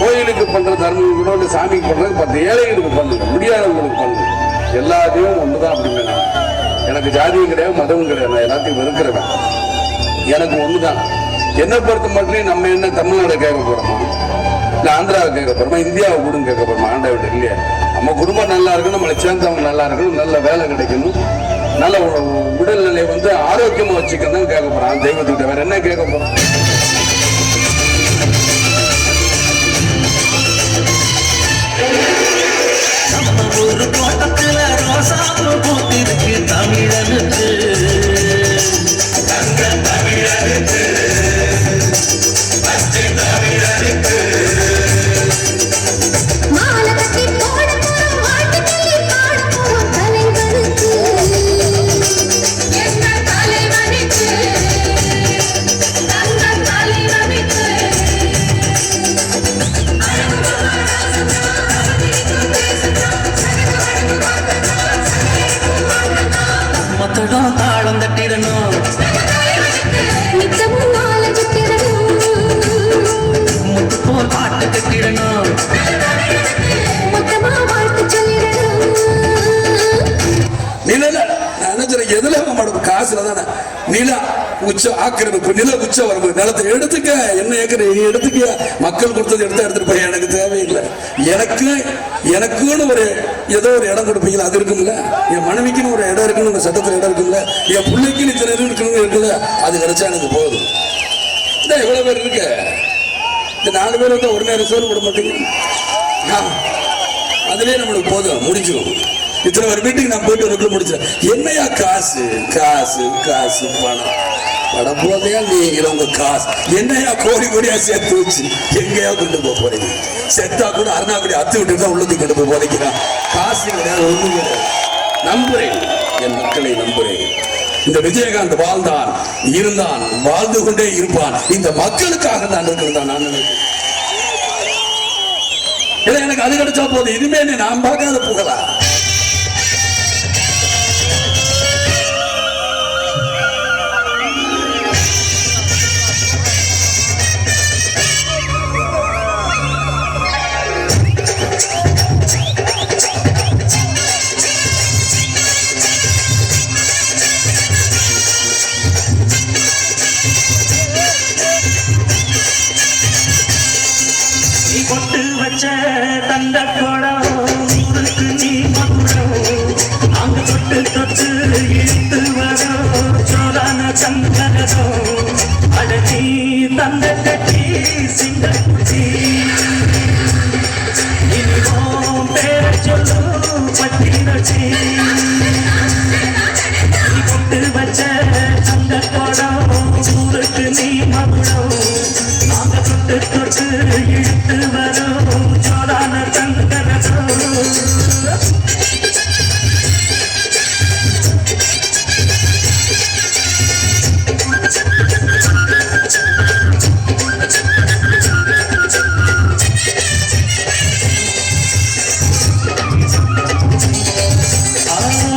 கோயிலுக்கு பண்ற தர்மம் கூட சாமிக்கு பண்றது 10 ஏழைகளுக்கு பண்ணுங்க, முடியாதவங்களுக்கு பண்ணுங்க. எல்லாத்தையும் ஒண்ணுதான் அப்படின்னு. எனக்கு ஜாதியும் கிடையாது, மதமும் கிடையாது, நான் எல்லாத்தையும் வெறுக்கிறேன். எனக்கு ஒண்ணுதான். என்னை பொறுத்த மட்டும் நம்ம என்ன தமிழ்நாடு கேட்க போறோமா, இல்ல ஆந்திராவை கேட்க போறோமா, இந்தியாவை கூட கேட்க போறோமா? ஆண்டவன் இல்லையா? நம்ம குடும்பம் நல்லா இருக்கணும், நம்மளை சேர்ந்தவங்க நல்லா இருக்கணும், நல்ல வேலை கிடைக்கணும், நல்ல உடல்நிலை ஆரோக்கியமா வச்சுக்கணும் கேட்க போறோம். தெய்வத்துக்கிட்ட வேற என்ன கேட்க போறோம்? ஒரு தோட்டத்துல ரோசாப்பு பூத்திருக்கு தமிழனுக்கு, தங்க தமிழனுக்கு, பச்சை தமிழனுக்கு. தாளம் தட்டிடணும், முத்து போல் பாட்டு கட்டிடணும், எதுல காசுல தானே நிலா உச்சம் ஆக்கிரமிப்பு, நில உச்சம் வரும்போது நிலத்தை எடுத்துக்க, என்ன ஏக்கர் எடுத்துக்க, மக்கள் கொடுத்தது எடுத்துட்டு போய் எனக்கு தேவையில்லை. எனக்குன்னு ஏதோ ஒரு இடம் கொடுப்பீங்களா, அது இருக்கும்ல. என் மனைவிக்குன்னு ஒரு இடம் இருக்குன்னு உங்க சட்டத்தில் இடம் இருக்குல்ல, என் பிள்ளைக்குன்னு இத்தனை இருக்கணும் இருக்குல்ல, அது கிடைச்சா எனக்கு போதும். எவ்வளவு பேர் இருக்கு, இந்த 4 பேர் ஒரு நேரம் சோறு விட மாட்டேங்க, அதுலயே நம்மளுக்கு போதும், முடிஞ்சிடும். இத்தனை ஒரு வீட்டுக்கு நான் போயிட்டு ஒரு முடிச்சேன். என்னையா காசு காசு காசு பணம் படம் போதையா நீங்க உங்க காசு என்னையா கோடி கோடியா சேர்த்து வச்சு எங்கேயா கொண்டு போக போறீங்க? செத்தா கூட அருணாக்குடி அத்து விட்டு தான் உள்ளத்துக்கு கொண்டு போய் போதைக்கிறான். காசு கிடையாது, ஒண்ணு கிடையாது. நம்புறேன், என் மக்களை நம்புறேன். இந்த விஜயகாந்த் வாழ்ந்தான், இருந்தான், வாழ்ந்து கொண்டே இருப்பான். இந்த மக்களுக்காக தான் இருக்கிறதா நான் நினைக்கிறேன். எனக்கு அது கிடைச்சா போதும், இனிமே நான் பார்க்காத புகழா. பொட்டு வச்ச தந்த குடம் ஊருக்கு நீ மகுடம், அங்க தொட்டு தொட்டு இழுத்து வரும் சோழான சங்கரதம். அடனி தந்த கட்டி சிங்க குச்சி, இனிவோம் பேர சொல்லு பட்டி ரச்சி. பொட்டு வச்ச தந்த குடம் ஊருக்கு நீ மகுடம், நாங்க தொட்டு தொட்டு இழுத்து வரும் சோழான சங்கரதம்.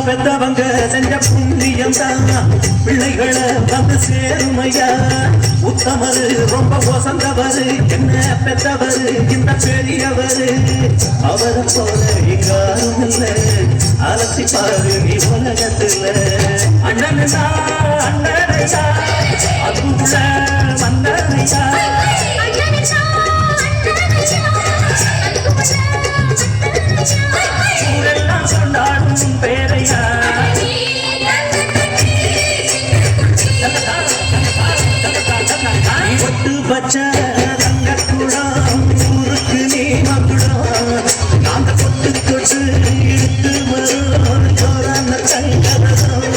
பெத்தவங்க செஞ்ச புண்ணியம் தான் பிள்ளைகளை வந்து சேருமையா. உத்தமரு ரொம்ப வசந்தவரு, என்ன பெத்தவரு இந்த பெரியவரு. அவரை போல இங்காரும் இல்ல, அலசி பாரு நீ உலகத்துல. அண்ணனுதா அண்ணனையா, அதுக்குள்ள வந்தனையா, ஊரெல்லாம் கொண்டாடும் பேரையா. ஒட்டு பச்ச தங்கக்குடம் ஊருக்கு நீ மகுடம், நாங்க கொட்டு கொட்டு இழுத்து வரும் சோழான சங்கரதம்.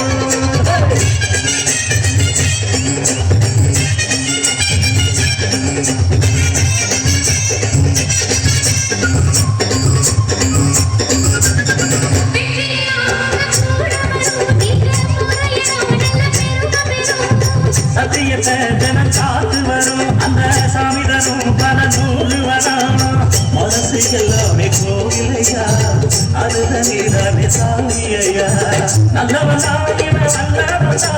சத்தியத்தை தினம் காத்து வரும் அந்த நீதானே சாமி ஐயா நல்லவனா இவன் நல்லவனா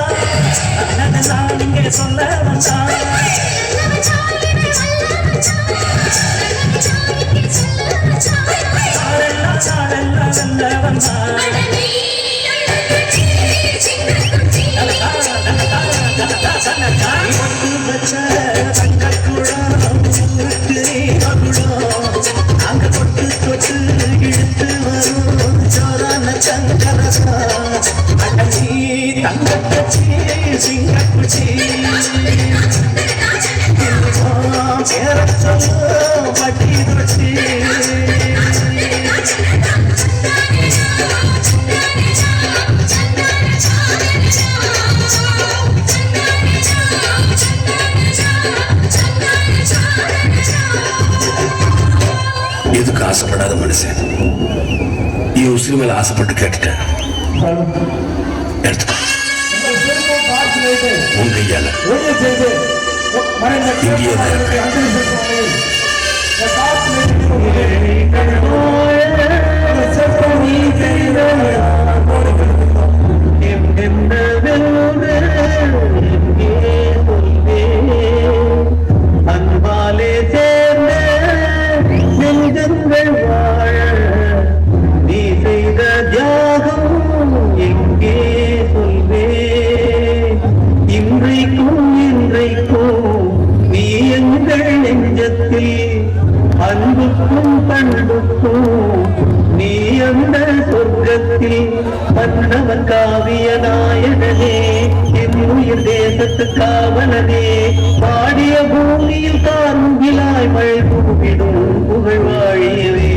அதனால இங்கே சொல்ல வந்தா எதுக்கு ஆசைப்படாத மனுஷன் என் உசிறு மேல ஆசைப்பட்டு கேட்டுட்டேன் எடுத்துக்கோ உன் கையால இங்கேயே தான் இருப்பேன். அன்பாலே சேர்ந்த நெஞ்சங்கள் வாழ நீ செய்த தியாகம் எங்கே சொல்வே இன்றைக்கும் நீ எங்கள் நெஞ்சத்தில் அன்புக்கும் பண்புக்கும் நீ அந்த சொர்க்கத்தில் மன்னவன் காவிய நாயகனே என் உயிர் தேசத்து காவலனே பாடிய பூமியில் கார்முகிலாய் மழை பூவிடும் புகழ் வாழியவே